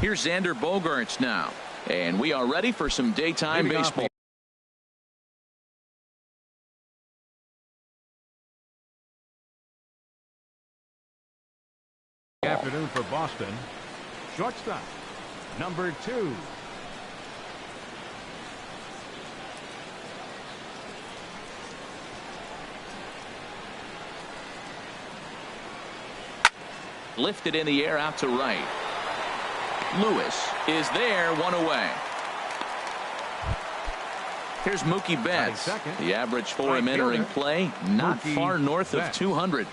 Here's Xander Bogaerts now. And we are ready for some daytime baseball. Afternoon for Boston. Shortstop, number 2. Lifted in the air out to right. Lewis is there, 1 away. Here's Mookie Betts. The average for him entering play, not far north of 200.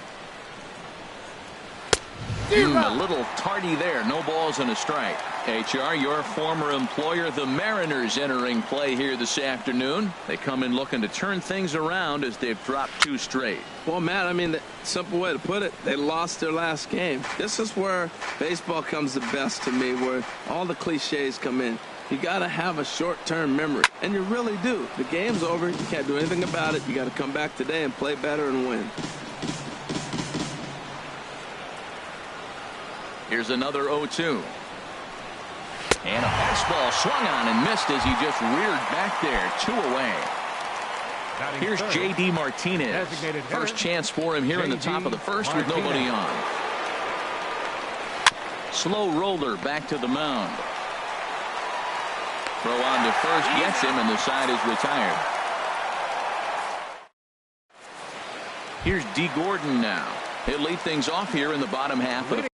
A little tardy there. No balls and a strike. HR, your former employer, the Mariners, entering play here this afternoon. They come in looking to turn things around as they've dropped 2 straight. Well, Matt, I mean, the simple way to put it, they lost their last game. This is where baseball comes the best to me, where all the cliches come in. You got to have a short-term memory, and you really do. The game's over. You can't do anything about it. You got to come back today and play better and win. Here's another 0-2. And a fastball swung on and missed as he just reared back there. 2 away. Here's J.D. Martinez. First chance for him here in the top of the first with nobody on. Slow roller back to the mound. Throw on to first gets him, and the side is retired. Here's D. Gordon now. He'll lead things off here in the bottom half of the first.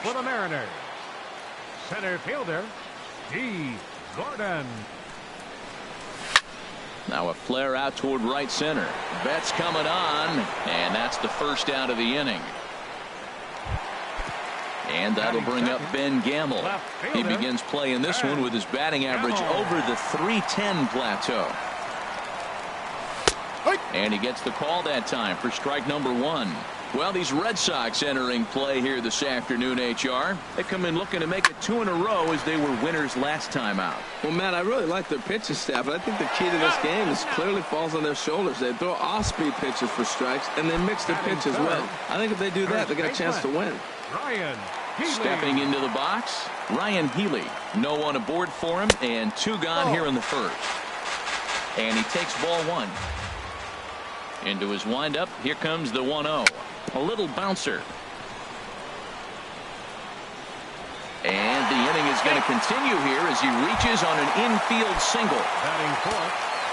For the Mariners, center fielder D. Gordon. Now a flare out toward right center. Betts coming on, and that's the first out of the inning. And that'll bring up Ben Gamble. He begins playing this one with his batting average over the .310 plateau. And he gets the call that time for strike number 1. Well, these Red Sox entering play here this afternoon, HR. They come in looking to make it 2 in a row as they were winners last time out. Well, Matt, I really like their pitching staff. I think the key to this game is clearly falls on their shoulders. They throw off-speed pitches for strikes, and they mix their pitches well. I think if they do that, they got a chance to win. Stepping into the box, Ryan Healy. No one aboard for him, and 2 gone here in the first. And he takes ball 1. Into his windup, here comes the 1-0. A little bouncer. And the inning is going to continue here as he reaches on an infield single.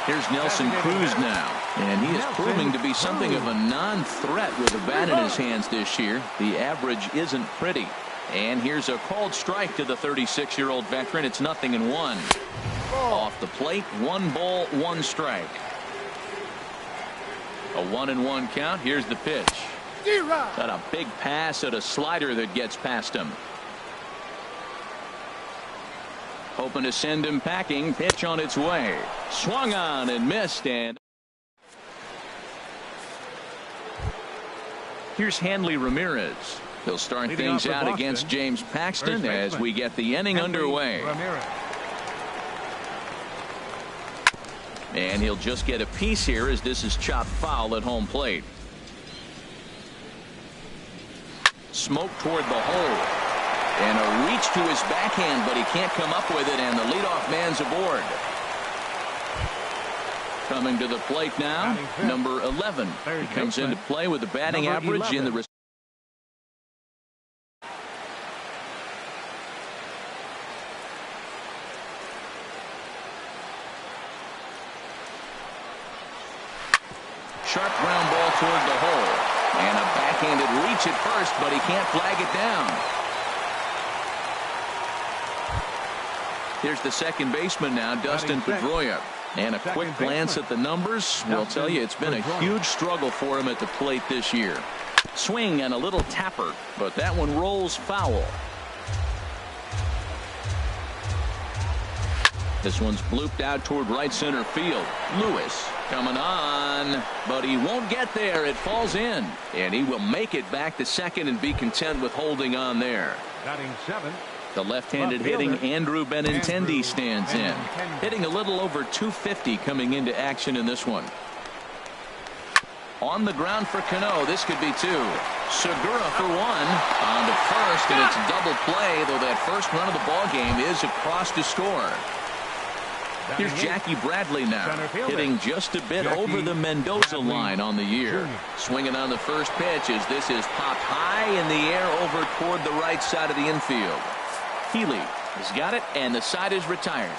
Here's Nelson Cruz now. And he is proving to be something of a non-threat with a bat in his hands this year. The average isn't pretty. And here's a called strike to the 36-year-old veteran. It's 0-1. Off the plate, 1 ball, 1 strike. A 1-1 count. Here's the pitch. Got a big pass at a slider that gets past him. Hoping to send him packing. Pitch on its way. Swung on and missed. And here's Hanley Ramirez. He'll start things out against James Paxton as we get the inning underway. And he'll just get a piece here as this is chopped foul at home plate. Smoke toward the hole. And a reach to his backhand, but he can't come up with it, and the leadoff man's aboard. Coming to the plate now, number 11. He comes into play with the batting average in the sharp ground ball toward the hole. And a backhanded reach at first, but he can't flag it down. Here's the second baseman now, Dustin Pedroia. And a quick glance at the numbers will tell you it's been a huge struggle for him at the plate this year. Swing and a little tapper, but that one rolls foul. This one's blooped out toward right center field. Lewis coming on, but he won't get there. It falls in, and he will make it back to second and be content with holding on there. Batting 7, The left-handed hitting Andrew Benintendi stands in, hitting a little over 250 coming into action in this one. On the ground for Cano. This could be two. Segura for one. On to first, and it's a double play, though that first run of the ball game is across to score. Here's Jackie Bradley now, hitting just a bit over the Mendoza line on the year. Swinging on the first pitch as this is popped high in the air over toward the right side of the infield. Healy has got it, and the side is retired.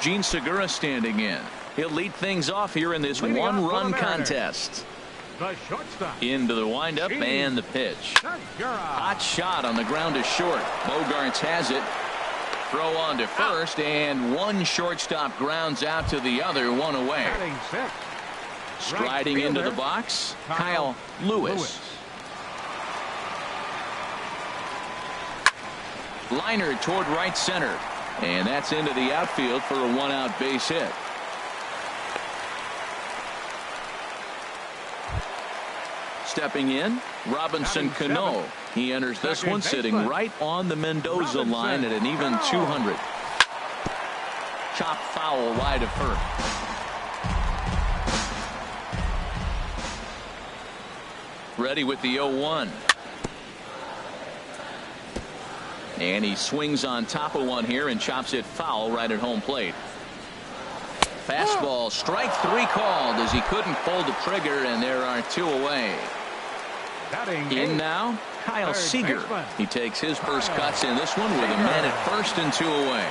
Gene Segura standing in. He'll lead things off here in this one-run contest. Into the windup and the pitch. Hot shot on the ground is short. Bogarts has it. Throw on to first, and one shortstop grounds out to the other, one away. Striding into the box, Kyle Lewis. Liner toward right center, and that's into the outfield for a one-out base hit. Stepping in, Robinson Cano. He enters this one sitting right on the Mendoza line at an even 200. Chop foul wide of first. Ready with the 0-1. And he swings on top of one here and chops it foul right at home plate. Fastball, strike three called as he couldn't pull the trigger, and there are two away. In now, Kyle Seager. He takes his first cuts in this one with a man at first and two away.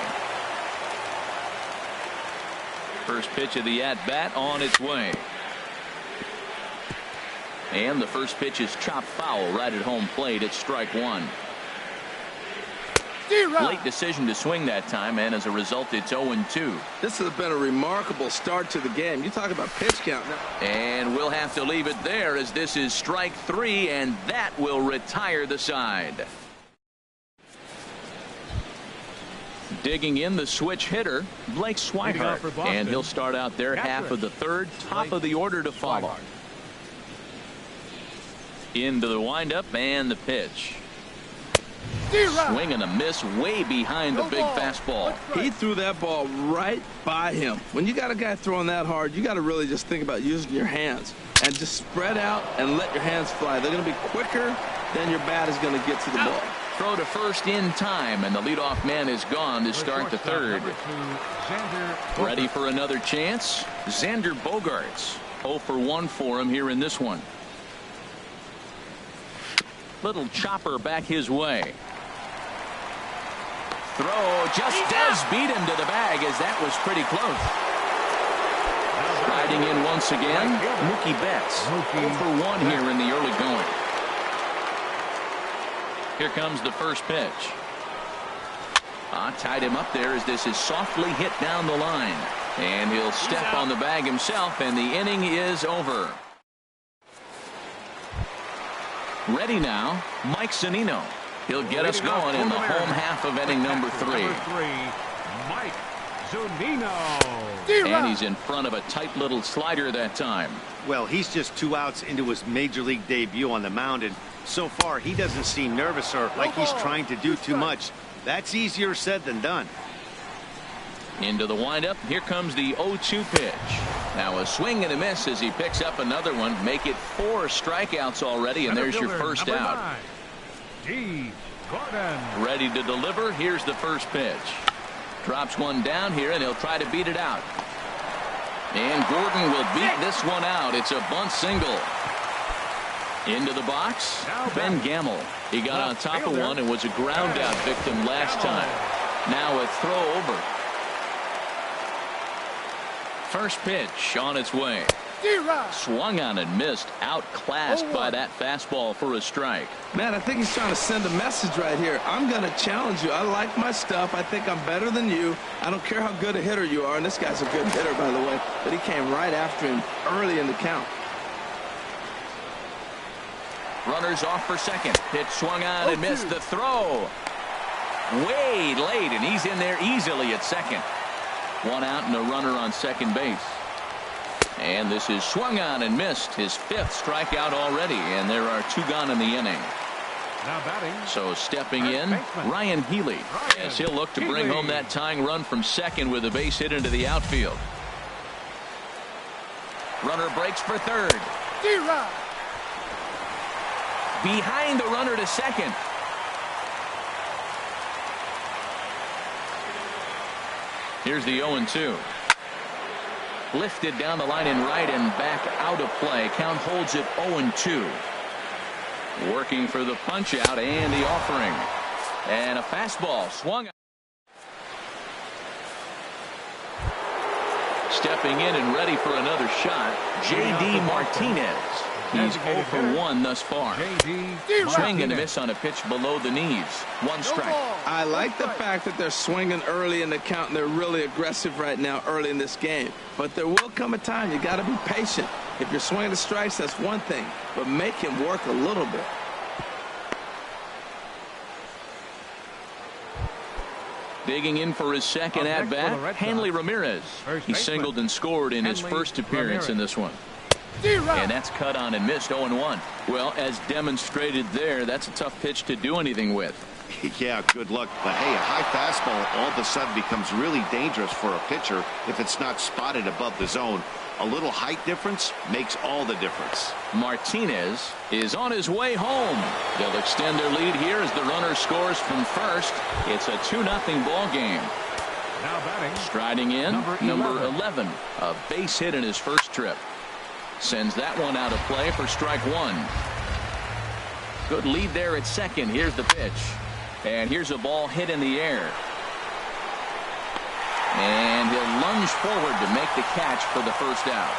First pitch of the at-bat on its way. And the first pitch is chopped foul right at home plate. It's strike one. Late decision to swing that time, and as a result, it's 0-2. This has been a remarkable start to the game. You talk about pitch count now. And we'll have to leave it there as this is strike three, and that will retire the side. Digging in the switch hitter, Blake Swihart, and he'll start out there half of the third, top of the order to follow. Into the windup and the pitch. Swing and a miss way behind the big fastball. He threw that ball right by him. When you got a guy throwing that hard, you got to really just think about using your hands and just spread out and let your hands fly. They're going to be quicker than your bat is going to get to the ball. Throw to first in time, and the leadoff man is gone to start the third. Ready for another chance? Xander Bogarts. 0 for 1 for him here in this one. Little chopper back his way. Throw just does beat him to the bag, as that was pretty close. Riding in once again, Mookie Betts. 0 for 1 here in the early going. Here comes the first pitch. Tied him up there as this is softly hit down the line. And he'll step on the bag himself, and the inning is over. Ready now, Mike Zunino. He'll get us going in the home half of inning number 3. Mike Zunino. And he's in front of a tight little slider that time. Well, he's just 2 outs into his major league debut on the mound, and so far he doesn't seem nervous or like he's trying to do too much. That's easier said than done. Into the windup. Here comes the 0-2 pitch. Now a swing and a miss as he picks up another one. Make it 4 strikeouts already, and there's your first out. Ready to deliver. Here's the first pitch. Drops one down here, and he'll try to beat it out. And Gordon will beat this one out. It's a bunt single. Into the box, Ben Gamel. He got on top of one and was a ground out victim last time. Now a throw over. First pitch on its way. Swung on and missed. Outclassed by that fastball for a strike. Man, I think he's trying to send a message right here. I'm going to challenge you. I like my stuff. I think I'm better than you. I don't care how good a hitter you are. And this guy's a good hitter, by the way. But he came right after him early in the count. Runners off for second. Pitch swung on and missed. The throw. Way late, and he's in there easily at second. 1 out and a runner on second base. And this is swung on and missed. His 5th strikeout already, and there are 2 gone in the inning. Now batting. So stepping in, Ryan Healy, as he'll look to bring home that tying run from second with a base hit into the outfield. Runner breaks for third. Behind the runner to second. Here's the 0-2. Lifted down the line in right and back out of play. Count holds it 0-2. Working for the punch out and the offering. And a fastball swung. Stepping in and ready for another shot, J.D. Martinez. He's 0 for 1 thus far. Swing and a miss on a pitch below the knees. One strike. I like the fact that they're swinging early in the count, and they're really aggressive right now early in this game. But there will come a time you got to be patient. If you're swinging the strikes, that's one thing, but make him work a little bit. Digging in for his second at-bat, Hanley Ramirez. He singled and scored in his first appearance in this one. And that's cut on and missed 0-1. Well, as demonstrated there, that's a tough pitch to do anything with. Yeah, good luck. But hey, a high fastball all of a sudden becomes really dangerous for a pitcher if it's not spotted above the zone. A little height difference makes all the difference. Martinez is on his way home. They'll extend their lead here as the runner scores from first. It's a 2-0 ball game. Now batting. Striding in, number 11. A base hit in his first trip. Sends that one out of play for strike one. Good lead there at second. Here's the pitch. And here's a ball hit in the air. And he'll lunge forward to make the catch for the first out.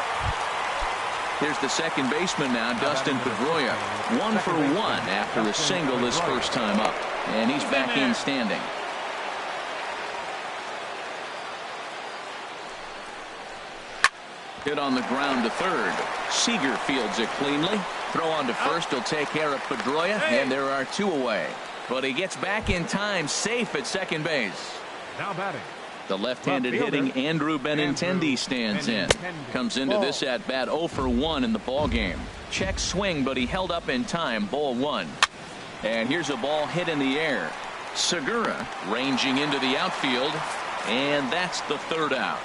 Here's the second baseman now, Dustin Pedroia. 1 for 1 after a single his first time up. And he's back in standing. Hit on the ground to third. Seager fields it cleanly. Throw on to first. He'll take care of Pedroia, and there are 2 away. But he gets back in time, safe at second base. Now batting. The left-handed hitting Andrew Benintendi stands in. Comes into this at-bat 0 for 1 in the ball game. Check swing, but he held up in time. Ball 1. And here's a ball hit in the air. Segura ranging into the outfield, and that's the third out.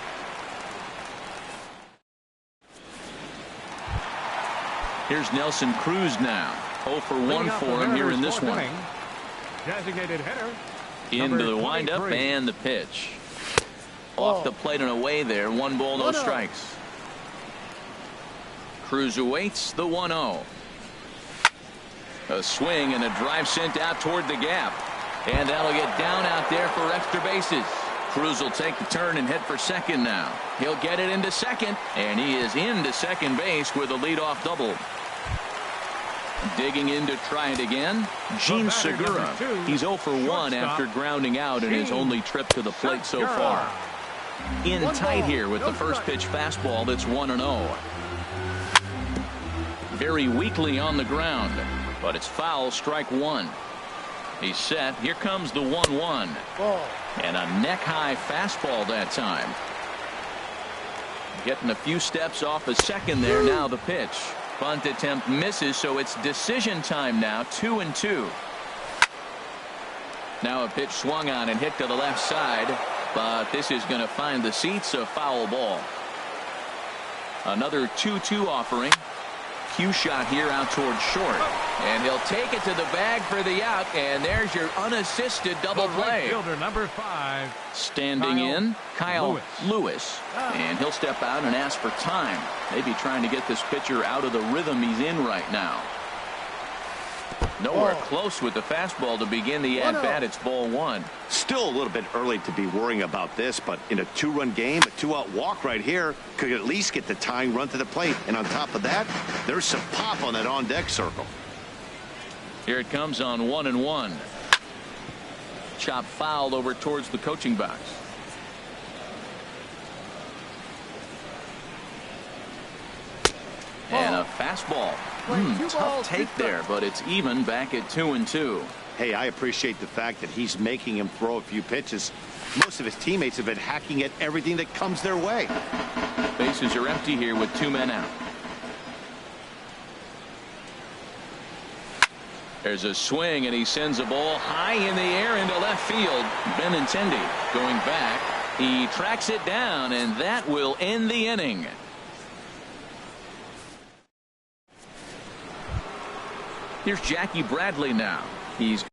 Here's Nelson Cruz now. 0 for 1 for him here in this one. Designated hitter. Into the windup and the pitch. Off the plate and away there. 1 ball, no strikes. Cruz awaits the 1-0. A swing and a drive sent out toward the gap. And that'll get down out there for extra bases. Cruz will take the turn and head for second now. He'll get it into second, and he is into second base with a leadoff double. Digging in to try it again, Gene Segura. He's 0 for 1 after grounding out in his only trip to the plate so far. In tight here with the first pitch fastball that's 1-0. Very weakly on the ground, but it's foul, strike 1. He's set. Here comes the 1-1. And a neck-high fastball that time. Getting a few steps off a second there. Now the pitch. Bunt attempt misses, so it's decision time now. 2-2. Now a pitch swung on and hit to the left side, but this is going to find the seats. A foul ball. Another 2-2 offering. Cue shot here out towards short, and he'll take it to the bag for the out, and there's your unassisted double play. Fielder number 5. Standing in, Kyle Lewis, and he'll step out and ask for time. Maybe trying to get this pitcher out of the rhythm he's in right now. Nowhere close with the fastball to begin the at-bat. It's ball 1. Still a little bit early to be worrying about this, but in a 2-run game, a 2-out walk right here could at least get the tying run to the plate. And on top of that, there's some pop on that on-deck circle. Here it comes on 1-1. Chop fouled over towards the coaching box. And a fastball. Tough take there, but it's even back at 2-2. Hey, I appreciate the fact that he's making him throw a few pitches. Most of his teammates have been hacking at everything that comes their way. Bases are empty here with 2 men out. There's a swing, and he sends a ball high in the air into left field. Benintendi going back. He tracks it down, and that will end the inning. Here's Jackie Bradley now. He's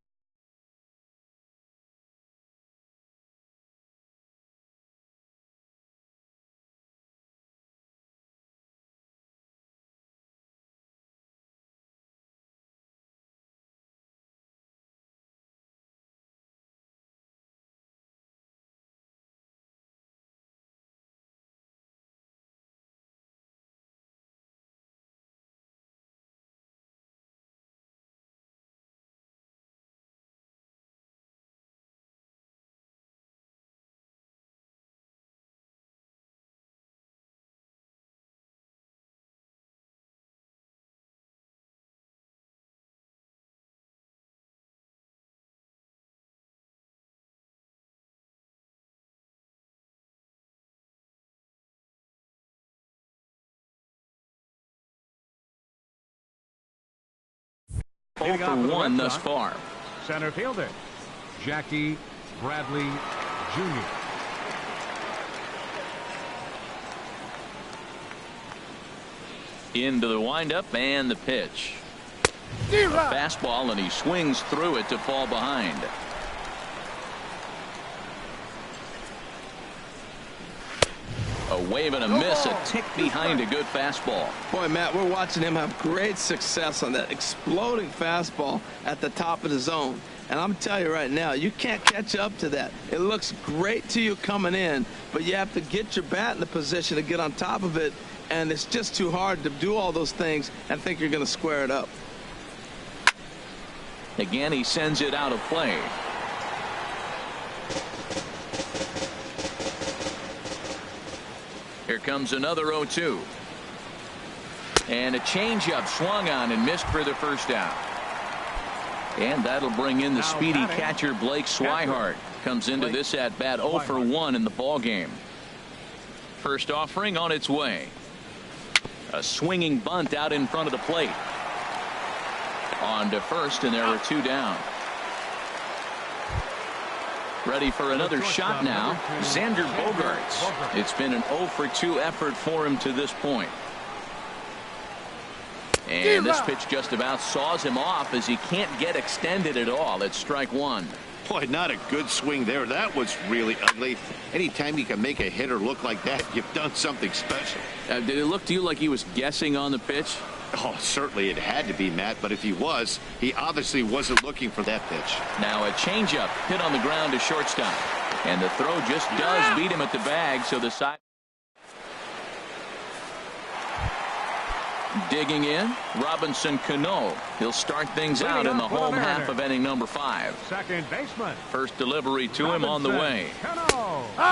Leading off 0 for for the 1 Red thus Sox, far. Center fielder, Jackie Bradley Jr. Into the windup and the pitch. A fastball, and he swings through it to fall behind. A wave and a miss, a tick behind a good fastball. Boy, Matt, we're watching him have great success on that exploding fastball at the top of the zone. And I'm telling you right now, you can't catch up to that. It looks great to you coming in, but you have to get your bat in the position to get on top of it, and it's just too hard to do all those things and think you're going to square it up. Again, he sends it out of play. Here comes another 0-2. And a changeup swung on and missed for the first out. And that'll bring in the speedy catcher Blake Swihart. Comes into this at bat 0 for 1 in the ball game. First offering on its way. A swinging bunt out in front of the plate. On to first, and there are 2 down. Ready for another shot now, Xander Bogaerts. It's been an 0 for 2 effort for him to this point. And this pitch just about saws him off as he can't get extended at all. It's strike 1. Boy, not a good swing there. That was really ugly. Anytime you can make a hitter look like that, you've done something special. Did it look to you like he was guessing on the pitch? Oh, certainly it had to be, Matt, but if he was, he obviously wasn't looking for that pitch. Now a changeup hit on the ground to shortstop. And the throw just does beat him at the bag, so the side. Digging in, Robinson Cano. He'll start things out in the home half of inning number 5. Second baseman. First delivery to him on the way.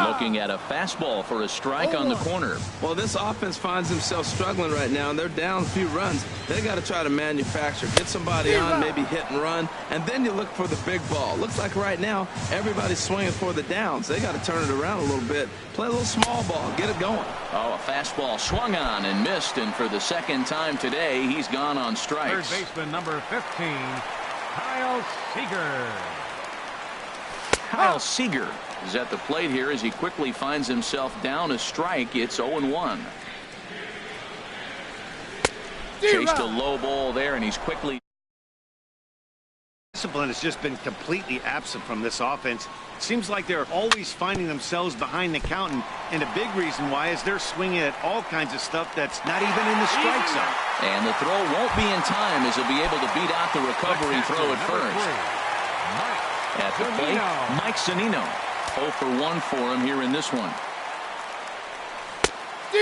Looking at a fastball for a strike on the corner. Well, this offense finds themselves struggling right now, and they're down a few runs. They got to try to manufacture, get somebody on, maybe hit and run, and then you look for the big ball. Looks like right now everybody's swinging for the downs. They got to turn it around a little bit, play a little small ball, get it going. Oh, a fastball swung on and missed, and for the second time today, he's gone on strikes. Third baseman number 15, Kyle Seager. Kyle Seager is at the plate here as he quickly finds himself down a strike. It's 0-1. Chased a low ball there, and he's quickly. Discipline has just been completely absent from this offense. It seems like they're always finding themselves behind the count, and a big reason why is they're swinging at all kinds of stuff that's not even in the strike zone. And the throw won't be in time as he'll be able to beat out the recovery throw at first. At the plate, Mike Zunino. 0 for 1 for him here in this one.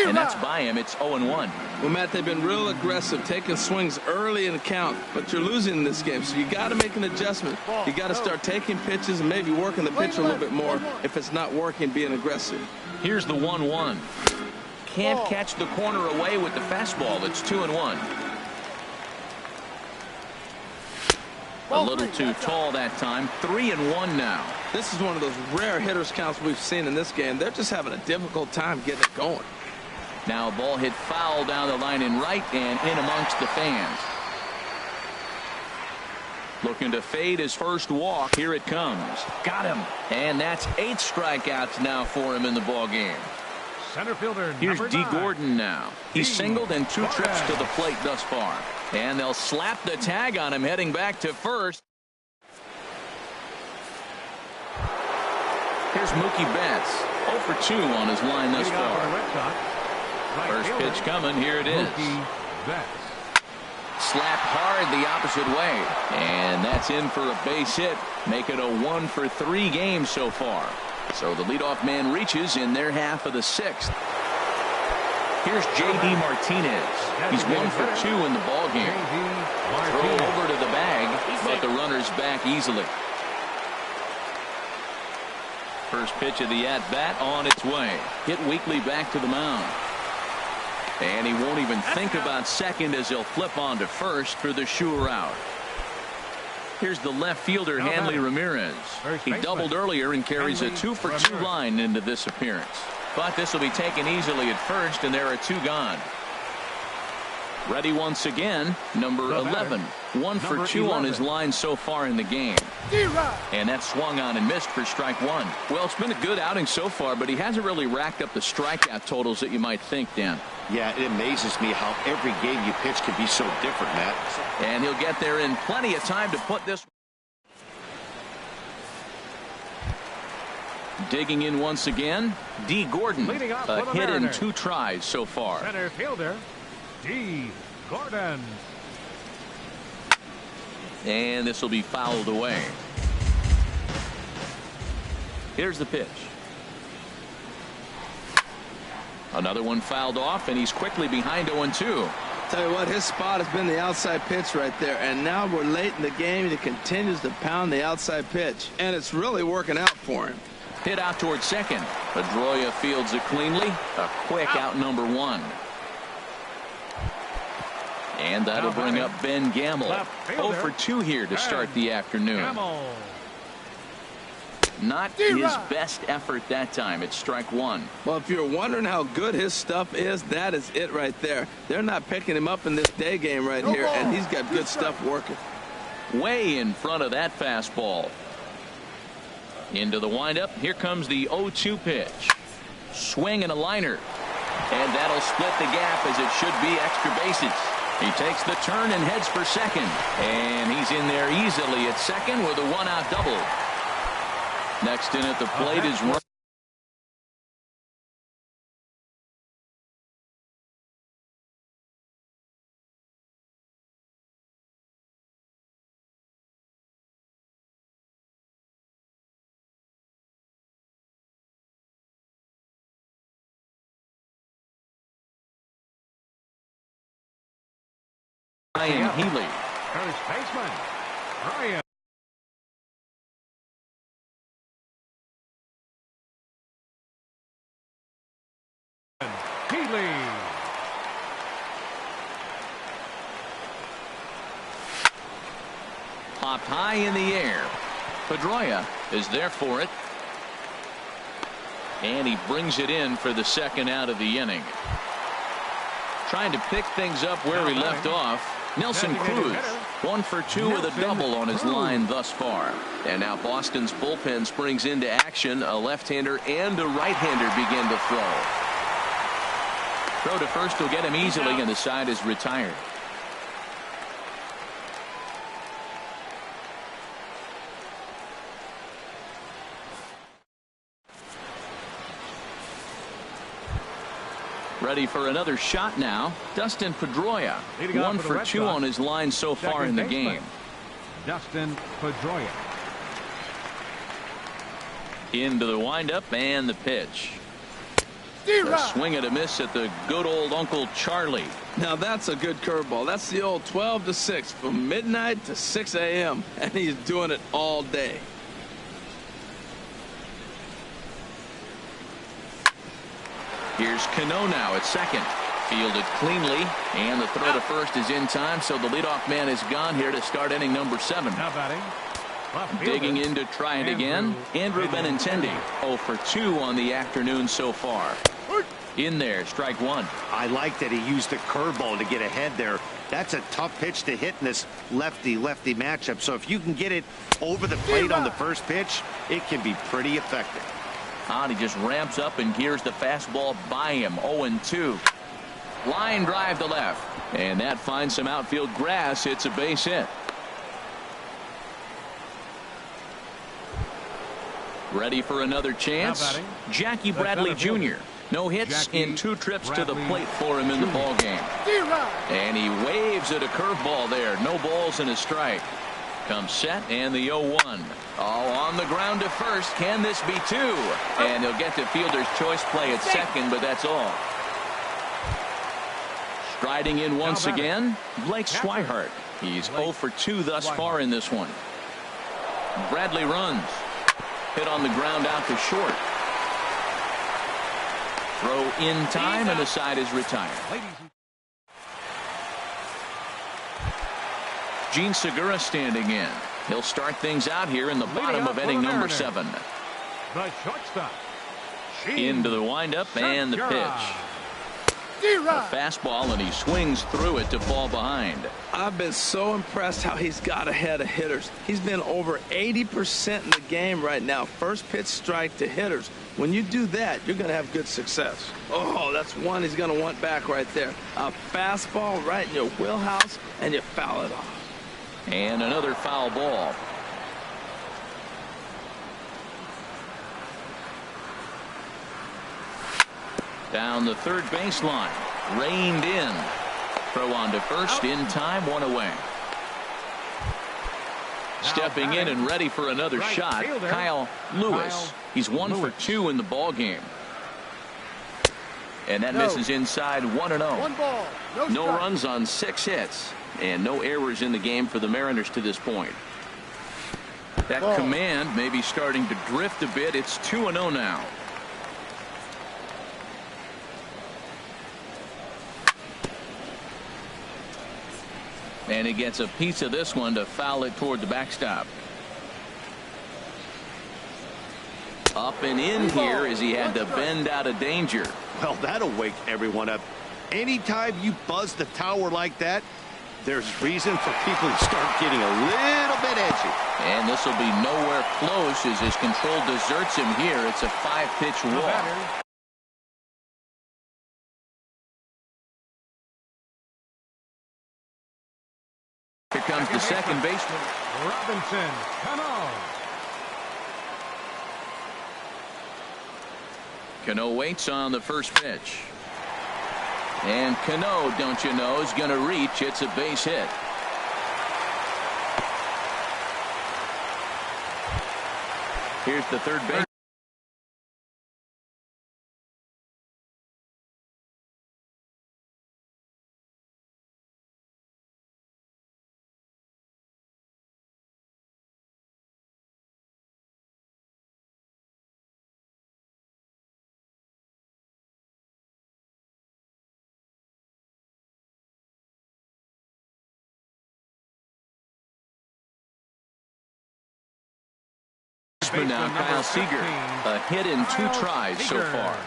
And that's by him. It's 0-1. Well, Matt, they've been real aggressive, taking swings early in the count, but you're losing in this game, so you got to make an adjustment. You got to start taking pitches and maybe working the pitcher a little bit more if it's not working, being aggressive. Here's the 1-1. Can't catch the corner away with the fastball. It's 2-1. A little too tall that time. 3-1 now. This is one of those rare hitters counts we've seen in this game. They're just having a difficult time getting it going. Now a ball hit foul down the line in right and in amongst the fans. Looking to fade his first walk. Here it comes. Got him. And that's 8 strikeouts now for him in the ball game. Center fielder Here's number D. 9. Gordon now. He's singled in 2 trips to the plate thus far. And they'll slap the tag on him heading back to first. Here's Mookie Betts. 0 for 2 on his line thus far. First pitch coming. Here it is. Slapped hard the opposite way. And that's in for a base hit. Make it a 1 for 3 game so far. So the leadoff man reaches in their half of the 6th. Here's J.D. Martinez. He's 1 for 2 in the ball game. Throw over to the bag, but the runner's back easily. First pitch of the at-bat on its way. Hit weakly back to the mound. And he won't even think about second as he'll flip on to first for the sure out. Here's the left fielder, Hanley Ramirez. He doubled earlier and carries a 2 for 2 line into this appearance. But this will be taken easily at first, and there are 2 gone. Ready once again, number 11. 1 for 2 on his line so far in the game. And that swung on and missed for strike 1. Well, it's been a good outing so far, but he hasn't really racked up the strikeout totals that you might think, Dan. Yeah, it amazes me how every game you pitch can be so different, Matt. And he'll get there in plenty of time to put this. Digging in once again, D. Gordon. A hit in 2 tries so far. Center fielder, D. Gordon. And this will be fouled away. Here's the pitch. Another one fouled off, and he's quickly behind 0-2. Tell you what, his spot has been the outside pitch right there, and now we're late in the game, and he continues to pound the outside pitch, and it's really working out for him. Hit out towards second. Pedroia fields it cleanly. A quick out number 1. And that'll bring up Ben Gamble. 0 for 2 here to start the afternoon. Not his best effort that time. It's strike 1. Well, if you're wondering how good his stuff is, that is it right there. They're not picking him up in this day game right here, and he's got good stuff working. Way in front of that fastball. Into the windup. Here comes the 0-2 pitch. Swing and a liner. And that'll split the gap as it should be extra bases. He takes the turn and heads for second. And he's in there easily at second with a 1-out double. Next in at the plate is Ryan. Healy. First baseman, Ryan. Healy. Popped high in the air. Pedroia is there for it. And he brings it in for the second out of the inning. Trying to pick things up where he left off. Nelson Cruz, 1 for 2 with a double on his line thus far. And now Boston's bullpen springs into action. A left-hander and a right-hander begin to throw. Throw to first will get him easily, and the side is retired. Ready for another shot now. Dustin Pedroia, 1 for 2 on his line so far in the game. Dustin Pedroia. Into the windup and the pitch. A swing and a miss at the good old Uncle Charlie. Now that's a good curveball. That's the old 12 to 6 from midnight to 6 a.m. and he's doing it all day. Here's Cano now at second. Fielded cleanly, and the throw to first is in time, so the leadoff man is gone here to start inning number 7. Now batting. Digging in to try it again, Andrew Benintendi. 0 for 2 on the afternoon so far. In there, strike 1. I like that he used the curveball to get ahead there. That's a tough pitch to hit in this lefty-lefty matchup. So if you can get it over the plate on the first pitch, it can be pretty effective. He just ramps up and gears the fastball by him. 0-2. Line drive to left. And that finds some outfield grass. It's a base hit. Ready for another chance. Jackie Bradley Jr. No hits in 2 trips to the plate for him in the ball game. And he waves at a curveball there. No balls and a strike. Comes set and the 0-1. All on the ground to first. Can this be 2? And he'll get to fielder's choice play at second, but that's all. Striding in once again, Blake Swihart. He's 0 for 2 thus far in this one. Bradley runs. Hit on the ground out to short. Throw in time, and the side is retired. Gene Segura standing in. He'll start things out here in the bottom of inning number 7. The shortstop. Into the windup and the pitch. A fastball, and he swings through it to fall behind. I've been so impressed how he's got ahead of hitters. He's been over 80% in the game right now. First pitch strike to hitters. When you do that, you're going to have good success. Oh, that's one he's going to want back right there. A fastball right in your wheelhouse, and you foul it off. And another foul ball. Down the third baseline. Reined in. Throw on to first in time. 1 away. Stepping in and ready for another shot, Kyle Lewis. He's 1 for 2 in the ball game. And that misses inside. 1-0. No runs on 6 hits. And no errors in the game for the Mariners to this point. That command may be starting to drift a bit. It's 2-0 now. And he gets a piece of this one to foul it toward the backstop. Up and in here as he had to bend out of danger. Well, that'll wake everyone up. Anytime you buzz the tower like that, there's reason for people to start getting a little bit edgy. And this will be nowhere close as his control deserts him here. It's a 5-pitch walk. Here comes the second baseman. Robinson, Cano. Cano waits on the first pitch. And Cano, don't you know, is going to reach. It's a base hit. Here's the third base. Now Kyle Seager, a hit in 2 tries so far.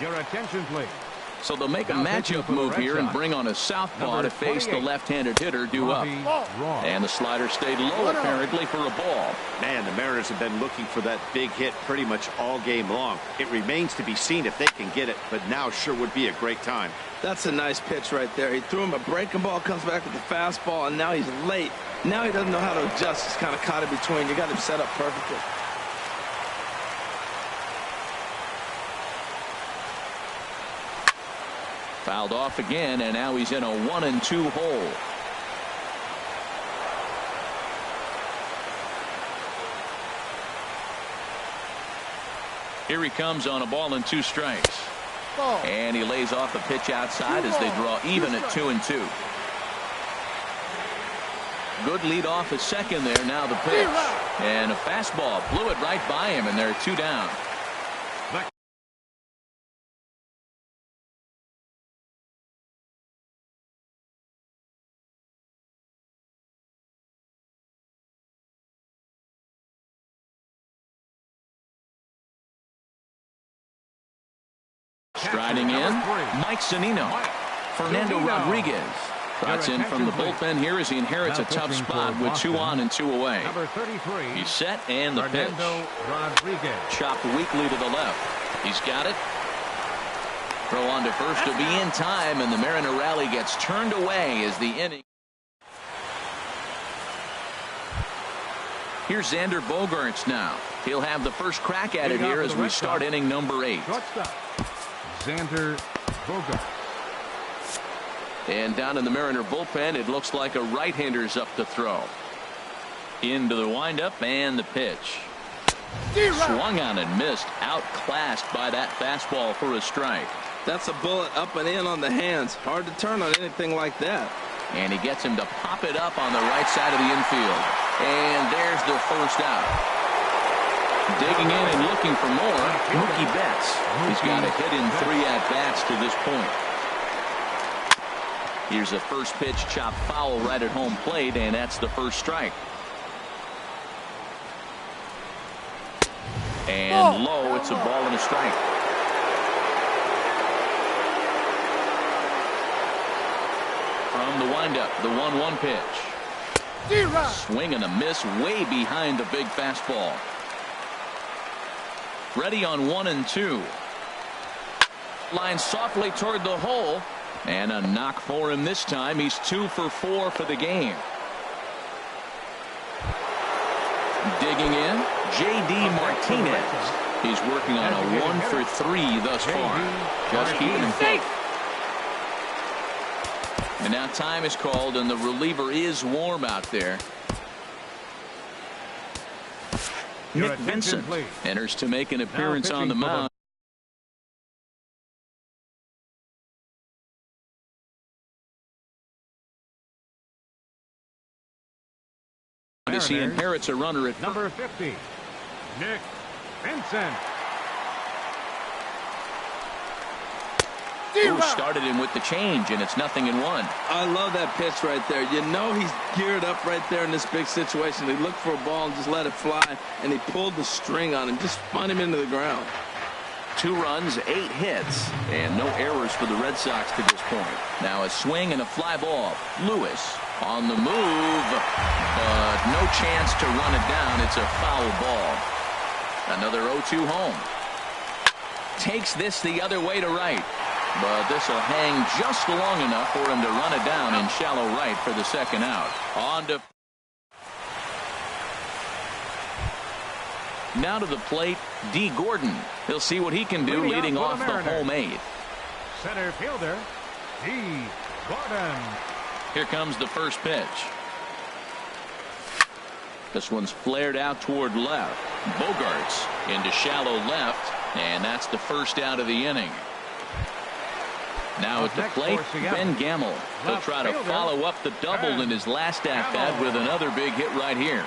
Your attention, please. So they'll make a matchup move here and bring on a southpaw to face the left-handed hitter due up. And the slider stayed low apparently for a ball. Man, the Mariners have been looking for that big hit pretty much all game long. It remains to be seen if they can get it, but now sure would be a great time. That's a nice pitch right there. He threw him a breaking ball, comes back with the fastball, and now he's late. Now he doesn't know how to adjust. He's kind of caught in between. You got him set up perfectly. Fouled off again, and now he's in a 1-2 hole. Here he comes on a ball and 2 strikes. And he lays off a pitch outside as they draw even at 2-2. Good lead off at second there. Now the pitch. And a fastball blew it right by him, and there are 2 down. Striding in, Mike Zunino. Fernando Rodriguez. Trots in from the bullpen here as he inherits a tough spot with 2 on and 2 away. Number 33. He's set and the pitch. Rodriguez. Chopped weakly to the left. He's got it. Throw on to first to be in time, and the Mariner rally gets turned away as the inning. Here's Xander Bogaerts now. He'll have the first crack at it here as we start inning number 8. Shortstop, Xander Bogaerts. And down in the Mariner bullpen, it looks like a right-hander's up to throw. Into the windup and the pitch. Swung on and missed. Outclassed by that fastball for a strike. That's a bullet up and in on the hands. Hard to turn on anything like that. And he gets him to pop it up on the right side of the infield. And there's the first out. Digging in and looking for more, Mookie Betts. He's got a hit in 3 at-bats to this point. Here's a first pitch chopped foul right at home plate, and that's the first strike. And low, it's a ball and a strike. From the windup, the 1-1 pitch. Swing and a miss way behind the big fastball. Ready on 1 and 2. Line softly toward the hole. And a knock for him this time. He's 2 for 4 for the game. Digging in, J.D. Martinez. He's working on a 1 for 3 thus far. Just keeping him close. And now time is called, and the reliever is warm out there. Nick Vincent enters to make an appearance on the mound. As he inherits a runner at number 50, Nick Vincent. Who started him with the change, and it's 0-1. I love that pitch right there. You know he's geared up right there in this big situation. He looked for a ball and just let it fly, and he pulled the string on him, just spun him into the ground. 2 runs, 8 hits, and no errors for the Red Sox to this point. Now a swing and a fly ball. Lewis on the move, but no chance to run it down. It's a foul ball. Another 0-2 home. Takes this the other way to right. But this will hang just long enough for him to run it down in shallow right for the second out. On to now to the plate, D. Gordon. He'll see what he can do leading off the home 8. Center fielder, D. Gordon. Here comes the first pitch. This one's flared out toward left. Bogaerts into shallow left, and that's the first out of the inning. Now at the plate, Ben Gamel. He'll try to follow up the double in his last at-bat with another big hit right here.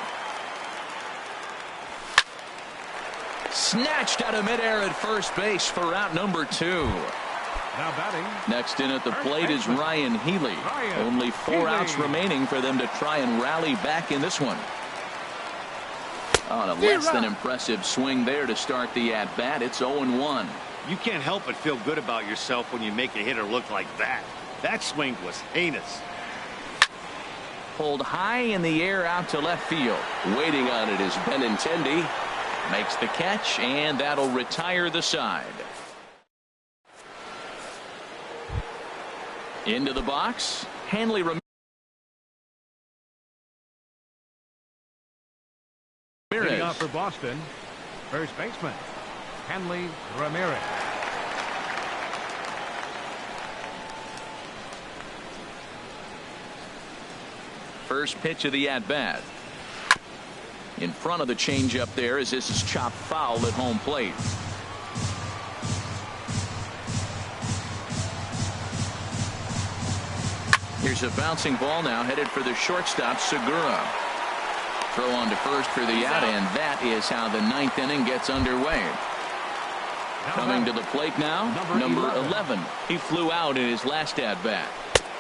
Snatched out of midair at first base for out number 2. Now batting. Next in at the plate is Ryan Healy. Only 4 outs remaining for them to try and rally back in this one. On a less than impressive swing there to start the at-bat. It's 0-1. You can't help but feel good about yourself when you make a hitter look like that. That swing was heinous. Pulled high in the air out to left field. Waiting on it is Benintendi. Makes the catch, and that'll retire the side. Into the box, Hanley Ramirez. Off for Boston, first baseman, Hanley Ramirez. First pitch of the at-bat. In front of the changeup there as this is chopped foul at home plate. Here's a bouncing ball now headed for the shortstop, Segura. Throw on to first for the out, and that is how the 9th inning gets underway. Coming to the plate now, number 11. He flew out in his last at-bat.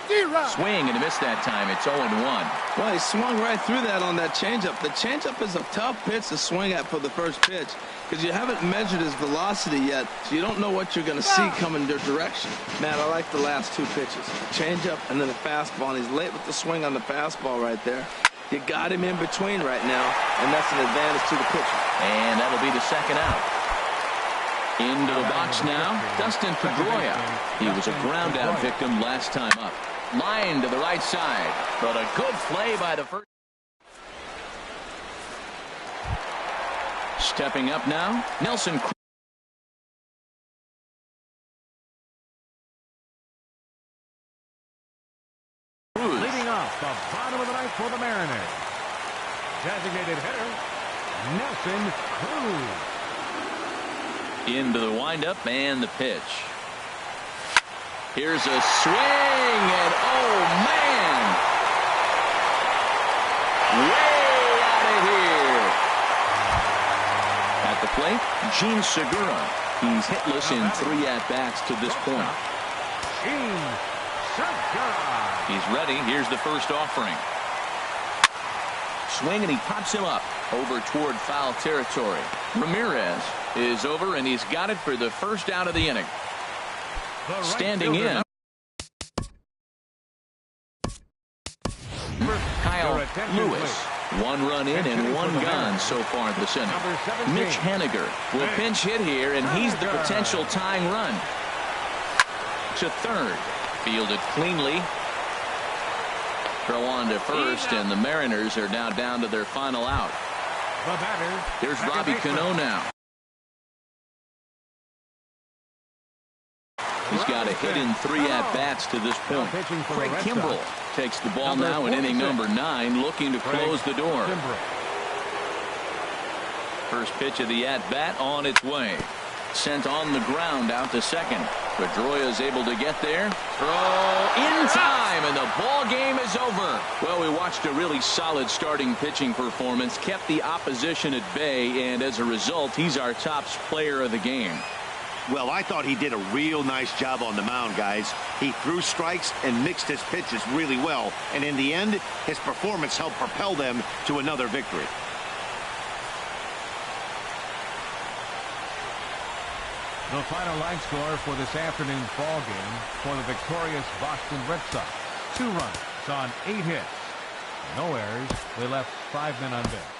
Swing and a miss that time. It's 0-1. Well, he swung right through that on that changeup. The changeup is a tough pitch to swing at for the first pitch because you haven't measured his velocity yet, so you don't know what you're going to see coming their direction. Man, I like the last two pitches. Changeup and then a fastball, and he's late with the swing on the fastball right there. You got him in between right now, and that's an advantage to the pitcher. And that'll be the second out. Into the box now, Dustin Pedroia. He was a ground-out victim last time up. Line to the right side, but a good play by the first. Stepping up now, Nelson Cruz. Leading off the bottom of the ninth for the Mariners. Designated hitter, Nelson Cruz. Into the windup and the pitch. Here's a swing, and oh man, way out of here. At the plate, Gene Segura. He's hitless in 3 at-bats to this point. Gene Segura. He's ready. Here's the first offering. Swing, and he pops him up over toward foul territory. Ramirez is over, and he's got it for the first out of the inning. Standing in, Kyle Lewis. 1 run in and 1 gone so far this inning. Mitch Haniger will pinch hit here, and he's the potential tying run. To third, fielded cleanly. Throw on to first, and the Mariners are now down to their final out. Here's Robbie Cano now. He's got a hit in 3 at-bats to this point. Craig Kimbrell takes the ball now in inning number 9, looking to close the door. First pitch of the at-bat on its way. Sent on the ground out to second. Pedroia is able to get there. Throw in time, and the ball game is over. Well, we watched a really solid starting pitching performance, kept the opposition at bay, and as a result, he's our top player of the game. Well, I thought he did a real nice job on the mound, guys. He threw strikes and mixed his pitches really well, and in the end, his performance helped propel them to another victory. The final line score for this afternoon's ball game for the victorious Boston Red Sox. 2 runs on 8 hits. No errors. They left 5 men on base.